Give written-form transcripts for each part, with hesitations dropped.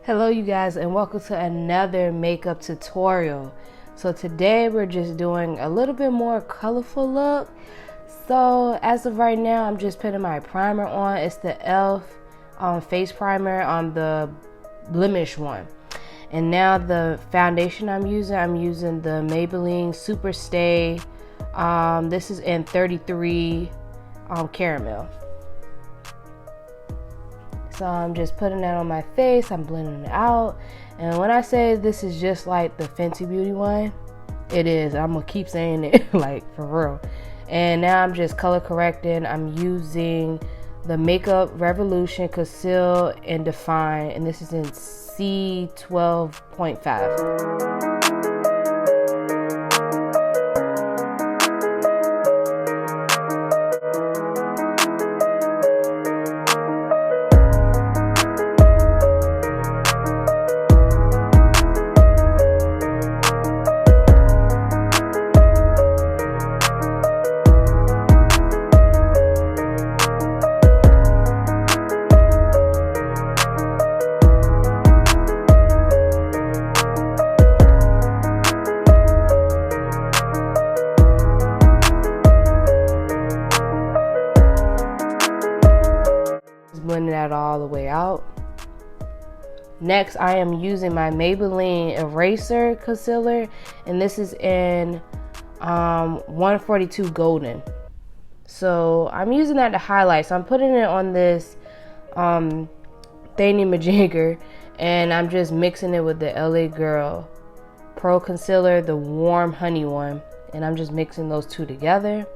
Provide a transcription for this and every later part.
Hello you guys, and welcome to another makeup tutorial. So today we're just doing a little bit more colorful look. So as of right now, I'm just putting my primer on. It's the e.l.f. Face primer on the blemish one. And now the foundation I'm using the Maybelline Super Stay. This is in 33 caramel. So I'm just putting that on my face. I'm blending it out. And when I say this is just like the Fenty Beauty one, it is. I'm gonna keep saying it like for real. And now I'm just color correcting. I'm using the Makeup Revolution Conceal and Define, and this is in C12.5. Blending that all the way out. Next, I am using my Maybelline Eraser Concealer, and this is in 142 Golden. So I'm using that to highlight. So I'm putting it on this thingy-majigger, and I'm just mixing it with the LA Girl Pro Concealer, the warm honey one, and I'm just mixing those two together.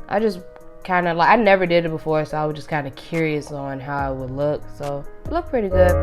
I just kind of like, I never did it before, so I was just kind of curious on how it would look. So it looked pretty good.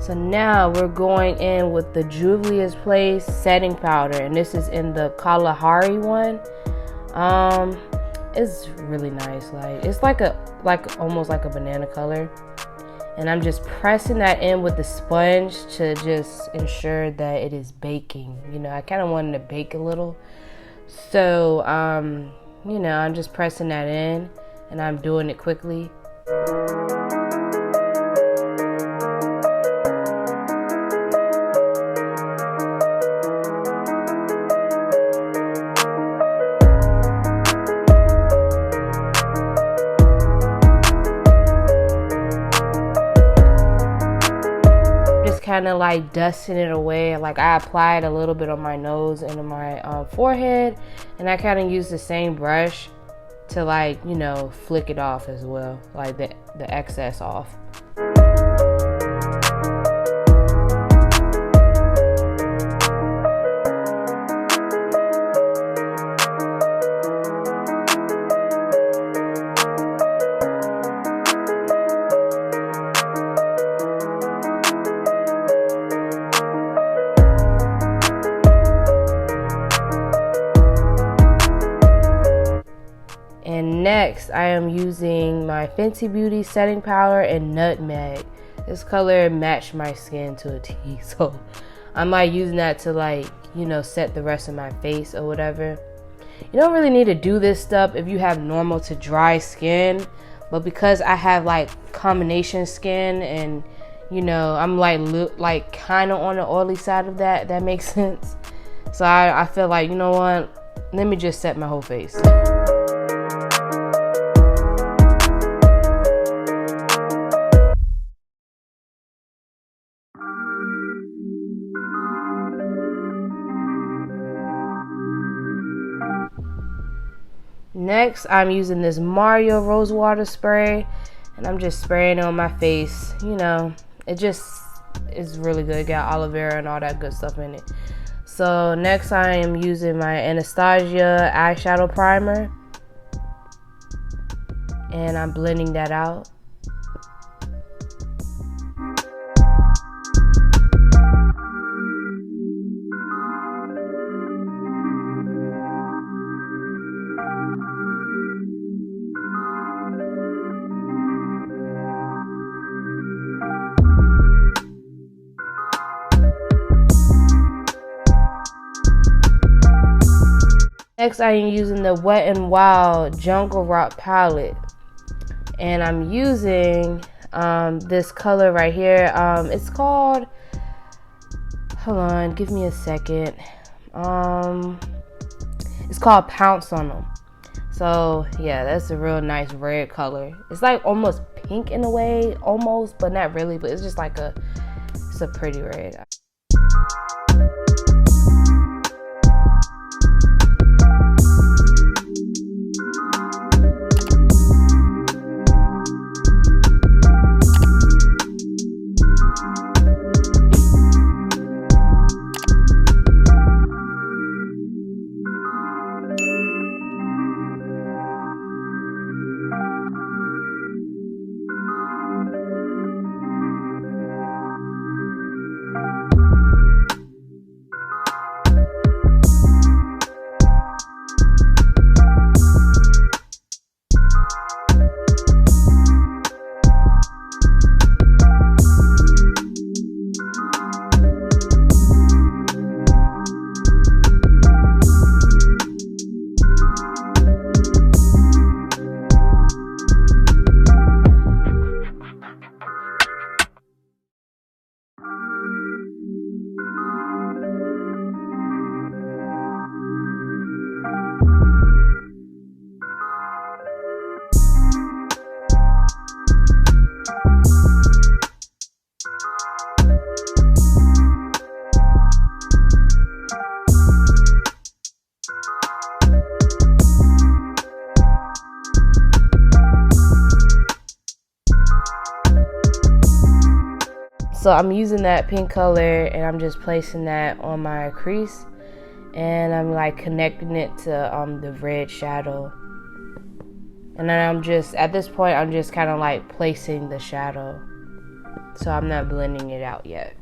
So now we're going in with the Juvia's Place setting powder, and this is in the Kalahari one. It's really nice. Like, it's like almost like a banana color, and I'm just pressing that in with the sponge to just ensure that it is baking. You know, I kind of wanted to bake a little, so you know, I'm just pressing that in, and I'm doing it quickly. Kind of like dusting it away. Like, I applied a little bit on my nose and on my forehead, and I kind of used the same brush to, like, you know, flick it off as well, like the excess off. And next, I am using my Fenty Beauty setting powder and Nutmeg. This color matched my skin to a T, so I'm like using that to, like, you know, set the rest of my face or whatever. You don't really need to do this stuff if you have normal to dry skin, but because I have like combination skin, and you know, I'm like kind of on the oily side of that, if that makes sense. So I feel like, you know what, let me just set my whole face. Next, I'm using this Mario Rosewater spray, and I'm just spraying it on my face. You know, it just is really good. It got aloe vera and all that good stuff in it. So next, I am using my Anastasia eyeshadow primer, and I'm blending that out. Next, I am using the Wet n Wild Jungle Rock palette, and I'm using this color right here. It's called, hold on, give me a second. It's called Pounce on Them. So yeah, that's a real nice red color. It's like almost pink in a way, almost, but not really. But it's just like it's a pretty red. So I'm using that pink color, and I'm just placing that on my crease, and I'm like connecting it to the red shadow. And then I'm just, at this point, I'm just kind of like placing the shadow. So I'm not blending it out yet.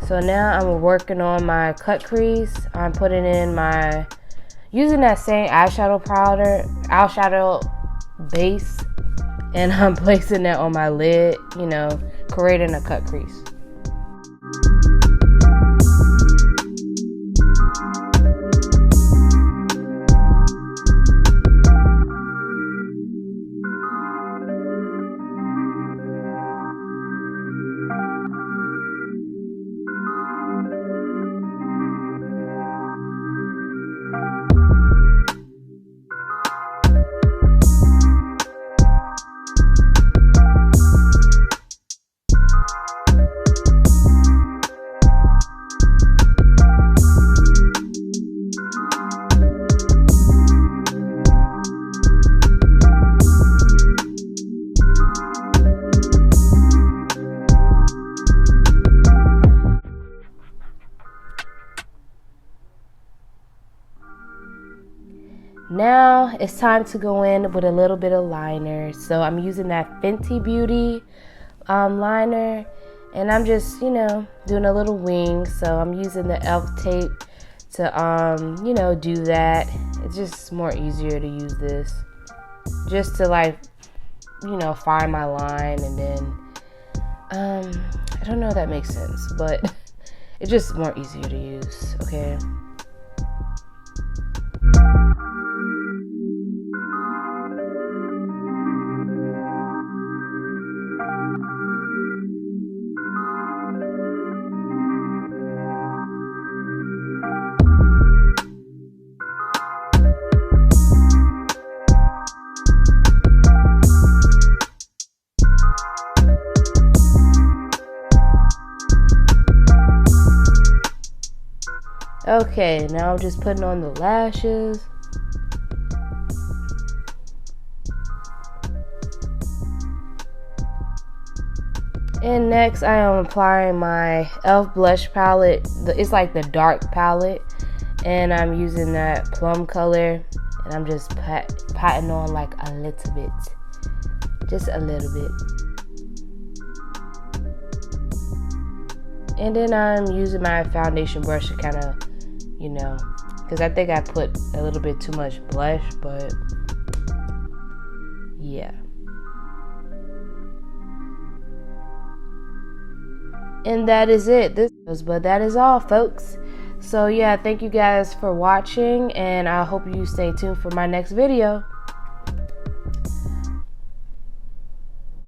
So now I'm working on my cut crease. I'm putting in using that same eyeshadow base, and I'm placing that on my lid, you know, creating a cut crease. Now it's time to go in with a little bit of liner. So I'm using that Fenty Beauty liner, and I'm just, you know, doing a little wing. So I'm using the elf tape to, you know, do that. It's just more easier to use this just to, like, you know, find my line, and then I don't know if that makes sense, but it's just more easier to use. Okay. Okay, now I'm just putting on the lashes. And next I am applying my e.l.f. blush palette. It's like the dark palette. And I'm using that plum color. And I'm just patting on like a little bit. Just a little bit. And then I'm using my foundation brush to kind of, you know, because I think I put a little bit too much blush, but yeah. And that is it. But that is all, folks. So yeah, thank you guys for watching, and I hope you stay tuned for my next video.